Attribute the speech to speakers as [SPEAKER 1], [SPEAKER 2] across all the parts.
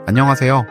[SPEAKER 1] 안녕하세요.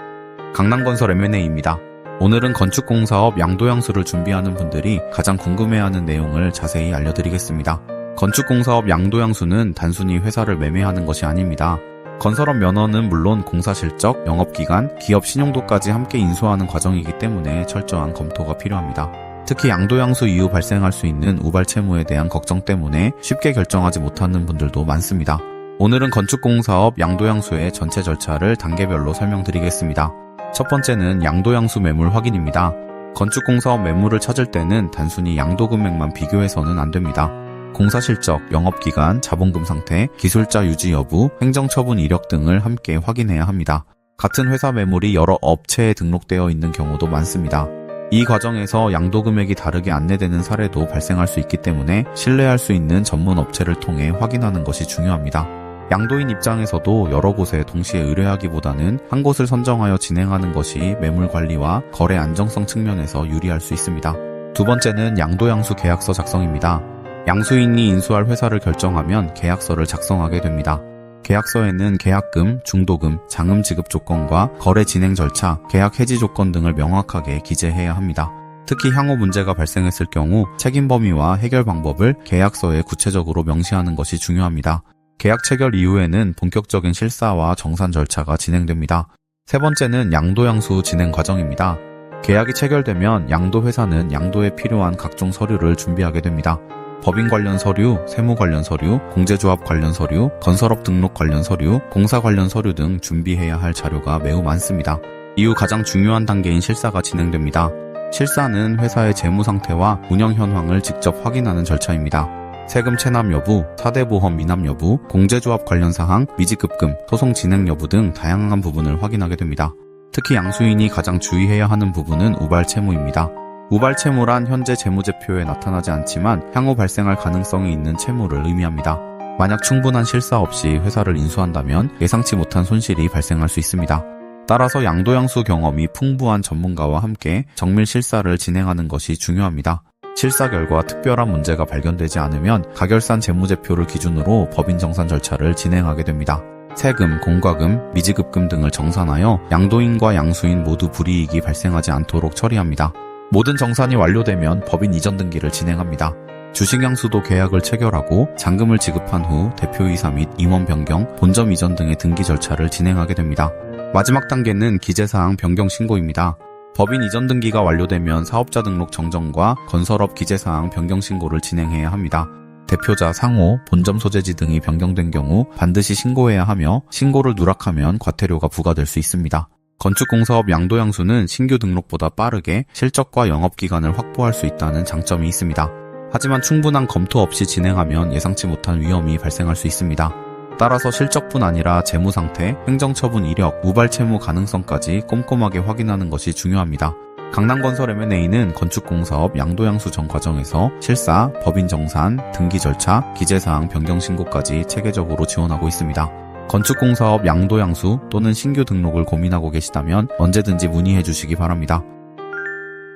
[SPEAKER 1] 강남건설 M&A입니다. 오늘은 건축공사업 양도양수를 준비하는 분들이 가장 궁금해하는 내용을 자세히 알려드리겠습니다. 건축공사업 양도양수는 단순히 회사를 매매하는 것이 아닙니다. 건설업 면허는 물론 공사 실적, 영업기간, 기업 신용도까지 함께 인수하는 과정이기 때문에 철저한 검토가 필요합니다. 특히 양도양수 이후 발생할 수 있는 우발 채무에 대한 걱정 때문에 쉽게 결정하지 못하는 분들도 많습니다. 오늘은 건축공사업 양도양수의 전체 절차를 단계별로 설명드리겠습니다. 첫 번째는 양도양수 매물 확인입니다. 건축공사업 매물을 찾을 때는 단순히 양도금액만 비교해서는 안 됩니다. 공사 실적, 영업기간, 자본금 상태, 기술자 유지 여부, 행정처분 이력 등을 함께 확인해야 합니다. 같은 회사 매물이 여러 업체에 등록되어 있는 경우도 많습니다. 이 과정에서 양도금액이 다르게 안내되는 사례도 발생할 수 있기 때문에 신뢰할 수 있는 전문 업체를 통해 확인하는 것이 중요합니다. 양도인 입장에서도 여러 곳에 동시에 의뢰하기보다는 한 곳을 선정하여 진행하는 것이 매물 관리와 거래 안정성 측면에서 유리할 수 있습니다. 두 번째는 양도양수 계약서 작성입니다. 양수인이 인수할 회사를 결정하면 계약서를 작성하게 됩니다. 계약서에는 계약금, 중도금, 장음 지급 조건과 거래 진행 절차, 계약 해지 조건 등을 명확하게 기재해야 합니다. 특히 향후 문제가 발생했을 경우 책임 범위와 해결 방법을 계약서에 구체적으로 명시하는 것이 중요합니다. 계약 체결 이후에는 본격적인 실사와 정산 절차가 진행됩니다. 세 번째는 양도양수 진행 과정입니다. 계약이 체결되면 양도회사는 양도에 필요한 각종 서류를 준비하게 됩니다. 법인 관련 서류, 세무 관련 서류, 공제조합 관련 서류, 건설업 등록 관련 서류, 공사 관련 서류 등 준비해야 할 자료가 매우 많습니다. 이후 가장 중요한 단계인 실사가 진행됩니다. 실사는 회사의 재무 상태와 운영 현황을 직접 확인하는 절차입니다. 세금 체납 여부, 사대보험 미납 여부, 공제조합 관련 사항, 미지급금, 소송 진행 여부 등 다양한 부분을 확인하게 됩니다. 특히 양수인이 가장 주의해야 하는 부분은 우발 채무입니다. 우발 채무란 현재 재무제표에 나타나지 않지만 향후 발생할 가능성이 있는 채무를 의미합니다. 만약 충분한 실사 없이 회사를 인수한다면 예상치 못한 손실이 발생할 수 있습니다. 따라서 양도양수 경험이 풍부한 전문가와 함께 정밀 실사를 진행하는 것이 중요합니다. 실사 결과 특별한 문제가 발견되지 않으면 가결산 재무제표를 기준으로 법인 정산 절차를 진행하게 됩니다. 세금, 공과금, 미지급금 등을 정산하여 양도인과 양수인 모두 불이익이 발생하지 않도록 처리합니다. 모든 정산이 완료되면 법인 이전 등기를 진행합니다. 주식양수도 계약을 체결하고 잔금을 지급한 후 대표이사 및 임원 변경, 본점 이전 등의 등기 절차를 진행하게 됩니다. 마지막 단계는 기재사항 변경 신고입니다. 법인 이전 등기가 완료되면 사업자 등록 정정과 건설업 기재사항 변경 신고를 진행해야 합니다. 대표자, 상호, 본점 소재지 등이 변경된 경우 반드시 신고해야 하며 신고를 누락하면 과태료가 부과될 수 있습니다. 건축공사업 양도양수는 신규 등록보다 빠르게 실적과 영업기간을 확보할 수 있다는 장점이 있습니다. 하지만 충분한 검토 없이 진행하면 예상치 못한 위험이 발생할 수 있습니다. 따라서 실적뿐 아니라 재무상태, 행정처분 이력, 우발 채무 가능성까지 꼼꼼하게 확인하는 것이 중요합니다. 강남건설 M&A는 건축공사업 양도양수 전 과정에서 실사, 법인 정산, 등기 절차, 기재사항 변경 신고까지 체계적으로 지원하고 있습니다. 건축공사업 양도양수 또는 신규 등록을 고민하고 계시다면 언제든지 문의해 주시기 바랍니다.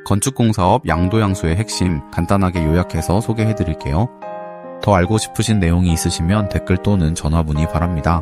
[SPEAKER 1] 건축공사업 양도양수의 핵심 간단하게 요약해서 소개해 드릴게요. 더 알고 싶으신 내용이 있으시면 댓글 또는 전화 문의 바랍니다.